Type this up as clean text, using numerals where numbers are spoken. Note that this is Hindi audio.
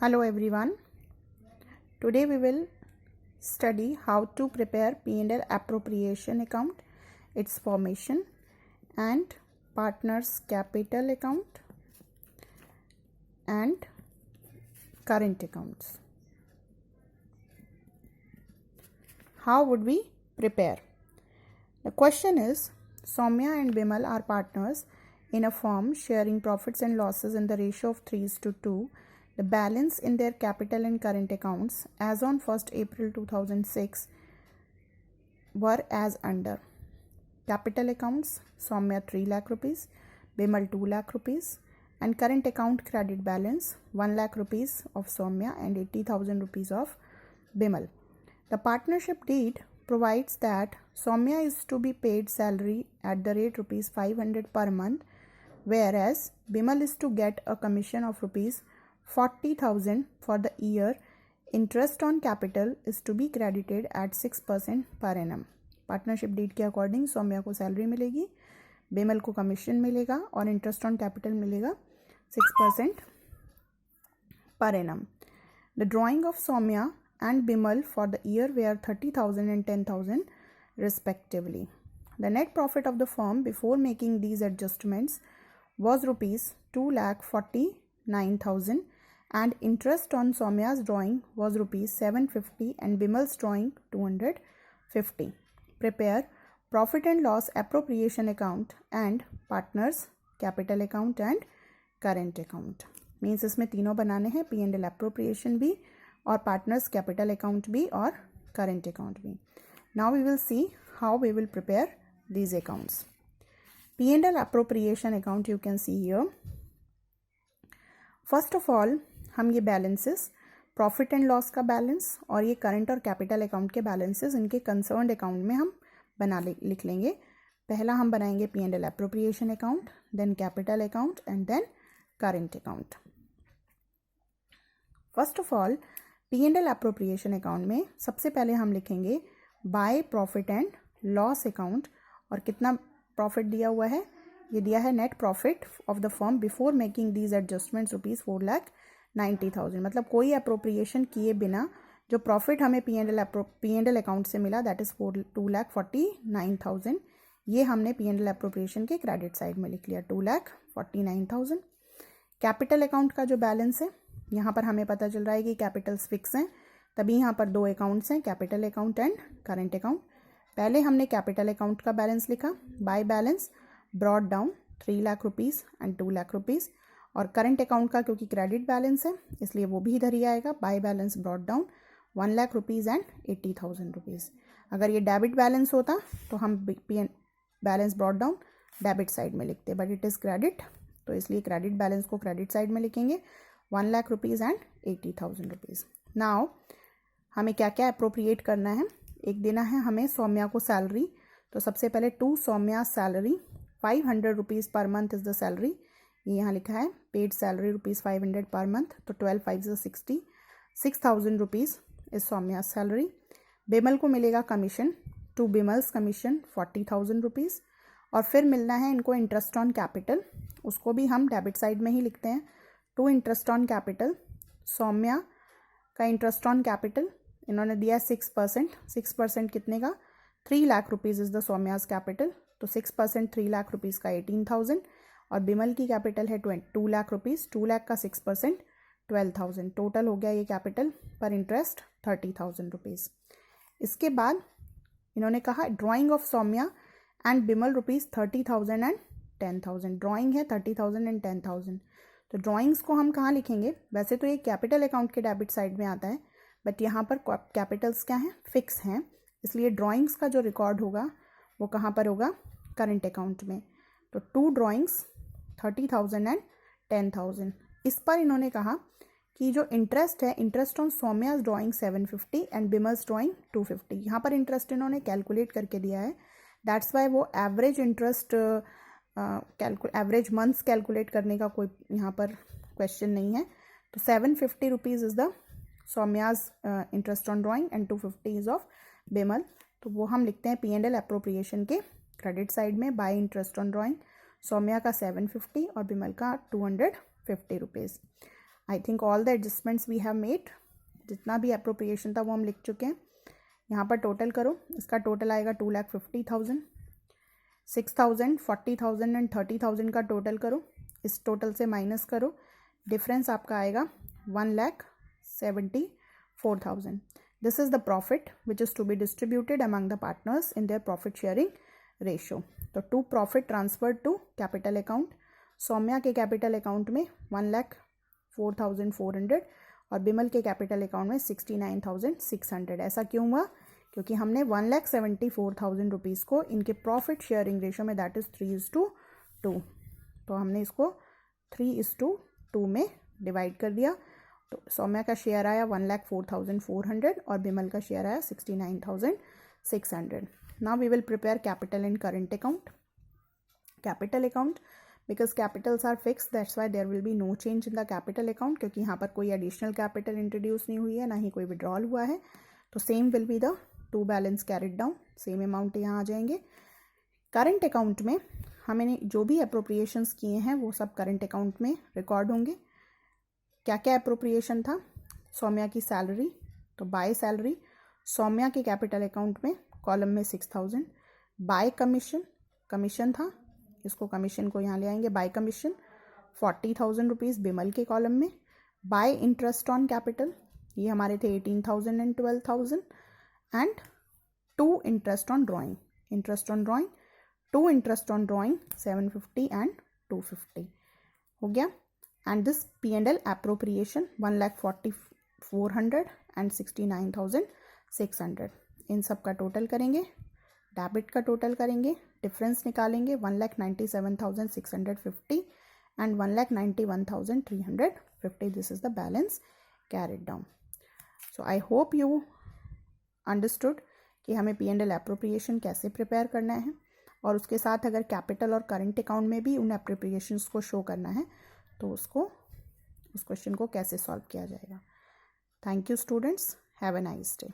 Hello everyone. Today we will study how to prepare P&L appropriation account, its formation and partners capital account and current accounts. How would we prepare? The question is, Soumya and Bimal are partners in a firm sharing profits and losses in the ratio of 3:2. The balance in their capital and current accounts as on 1st April 2006 were as under. Capital accounts, Soumya 3 lakh rupees, Bimal 2 lakh rupees, and current account credit balance 1 lakh rupees of Soumya and 80,000 rupees of Bimal. The partnership deed provides that Soumya is to be paid salary at the rate rupees 500 per month, whereas Bimal is to get a commission of rupees 40,000 for the year. Interest on capital is to be credited at 6% per annum. Partnership deed के अकॉर्डिंग सौम्या को सैलरी मिलेगी, बिमल को कमीशन मिलेगा और इंटरेस्ट ऑन कैपिटल मिलेगा 6% per annum. The drawing of Soumya and Bimal for the year were 30,000 and 10,000 respectively. The net profit of the firm before making these adjustments was rupees 2,49,000 and interest on Soumya's drawing was rupees 750 and Bimal's drawing 250. Prepare profit and loss appropriation account and partners capital account and current account. Means इसमें तीनों बनाने हैं, P&L appropriation भी और partners capital account भी और current account भी. Now we will see how we will prepare these accounts. P&L appropriation account you can see here. First of all हम ये बैलेंसेस प्रॉफिट एंड लॉस का बैलेंस और ये करंट और कैपिटल अकाउंट के बैलेंसेस इनके कंसर्न्ड अकाउंट में हम लिख लेंगे. पहला हम बनाएंगे P&L appropriation account, then capital account and then current account. First of all P&L appropriation account में सबसे पहले हम लिखेंगे by profit and loss account. और कितना प्रॉफिट दिया हुआ है? ये दिया है net profit of the firm before making these adjustments rupees 4,90,000. मतलब कोई अप्रोप्रिएशन किए बिना जो प्रॉफिट हमें P&L अकाउंट से मिला दैट इज़ 2,49,000. ये हमने P&L अप्रोप्रिएशन के क्रेडिट साइड में लिख लिया 2,49,000. कैपिटल अकाउंट का जो बैलेंस है यहाँ पर हमें पता चल रहा है कि कैपिटल्स फिक्स हैं, तभी यहाँ पर दो अकाउंट्स हैं, capital account and current account. पहले हमने कैपिटल अकाउंट का बैलेंस लिखा, by balance brought down 3 lakh rupees and 2 lakh rupees. और करंट अकाउंट का क्योंकि क्रेडिट बैलेंस है इसलिए वो भी इधर ही आएगा, by balance brought down 1 lakh rupees and 80,000 rupees. अगर ये डेबिट बैलेंस होता तो हम balance brought down debit side में लिखते, बट इट इज़ क्रेडिट तो इसलिए क्रेडिट बैलेंस को क्रेडिट साइड में लिखेंगे 1 lakh rupees and 80,000 rupees. Now हमें क्या क्या अप्रोप्रिएट करना है? एक देना है हमें सौम्या को सैलरी, तो सबसे पहले to Saumya salary 500 rupees per month is the salary. ये यहाँ लिखा है paid salary rupees 500 per month, तो 12 5 60 6,000 rupees is Saumya salary. Bimal को मिलेगा commission, to Bimal's commission 40,000 rupees. और फिर मिलना है इनको इंटरेस्ट ऑन कैपिटल, उसको भी हम डेबिट साइड में ही लिखते हैं. To interest on capital, Saumya का इंटरेस्ट ऑन कैपिटल इन्होंने दिया 6%. 6% कितने का? 3 lakh rupees is the Saumya's capital, तो 6% 3 लाख रुपीज़ का 18,000. और बिमल की कैपिटल है 2 लाख रुपीज़, 2 लाख का 6% 12,000. टोटल हो गया ये कैपिटल पर इंटरेस्ट 30,000 रुपीज़. इसके बाद इन्होंने कहा drawing of Saumya and Bimal rupees 30,000 and 10,000. Drawing है 30,000 एंड 10,000. तो ड्राइंग्स को हम कहाँ लिखेंगे? वैसे तो ये कैपिटल अकाउंट के डेबिट साइड में आता है, बट यहाँ पर कैपिटल्स क्या हैं? फिक्स हैं, इसलिए ड्राइंग्स का जो रिकॉर्ड होगा वो कहाँ पर होगा? करंट अकाउंट में. तो टू ड्राइंग्स 30,000 एंड 10,000. इस पर इन्होंने कहा कि जो इंटरेस्ट है, interest on Saumya's drawing 750 and Bimal's drawing 250. यहाँ पर इंटरेस्ट इन्होंने कैलकुलेट करके दिया है, दैट्स वाई वो average interest average months calculate करने का कोई यहाँ पर क्वेश्चन नहीं है. तो 750 rupees is the Saumya's interest on drawing and 250 is of Bimal. तो वो हम लिखते हैं P&L एप्रोप्रिएशन के क्रेडिट साइड में by interest on drawing. Saumya का 750 और बिमल का 250 rupees. I think all the adjustments we have made, जितना भी अप्रोप्रिएशन था वो हम लिख चुके हैं। यहाँ पर टोटल करो, इसका टोटल आएगा 2,50,000, 6,000, 40,000 एंड 30,000 का टोटल करो, इस टोटल से माइनस करो, डिफरेंस आपका आएगा 1,74,000। This is the profit which is to be distributed among the partners in their profit sharing ratio. तो to profit transferred to capital account, Saumya के कैपिटल अकाउंट में 1,04,400 और बिमल के कैपिटल अकाउंट में 69,600। ऐसा क्यों हुआ? क्योंकि हमने 1,74,000 रुपीज़ को इनके प्रॉफिट शेयरिंग रेशियो में, दैट इज़ 3:2, तो हमने इसको 3:2 में डिवाइड कर दिया। तो सौम्या का शेयर आया 1,04,400 और बिमल का शेयर आया 69,600। Now we will prepare capital and current account. Capital account, because capitals are fix, that's why there will be no change in the capital account, क्योंकि यहाँ पर कोई एडिशनल कैपिटल इंट्रोड्यूस नहीं हुई है, ना ही कोई विड्रॉल हुआ है। तो same will be the two balance carried down, same amount यहाँ आ जाएंगे। करंट अकाउंट में हमने जो भी अप्रोप्रिएशंस किए हैं वो सब करंट अकाउंट में रिकॉर्ड होंगे। क्या क्या अप्रोप्रिएशन था? सौम्या की सैलरी, तो बाय सैलरी सौम्या के कैपिटल अकाउंट में कॉलम में 6,000। बाय कमीशन, कमीशन था, इसको कमीशन को यहाँ ले आएंगे, बाय कमीशन 40,000 रुपीज़ बिमल के कॉलम में। बाय इंटरेस्ट ऑन कैपिटल, ये हमारे थे 18,000 and 12,000। And to interest on drawing, interest on drawing, to interest on drawing 750 and 250 हो गया। And this P&L appropriation 1,40,400 and 69,600, इन सब का टोटल करेंगे, डेबिट का टोटल करेंगे, डिफरेंस निकालेंगे 1,97,650 and 1,91,350. This is the balance carried down. So I hope you understood कि हमें P&L एप्रोप्रिएशन कैसे प्रिपेयर करना है, और उसके साथ अगर कैपिटल और करंट अकाउंट में भी उन एप्रोप्रिएशंस को शो करना है तो उस क्वेश्चन को कैसे सॉल्व किया जाएगा। Thank you students, have a nice day.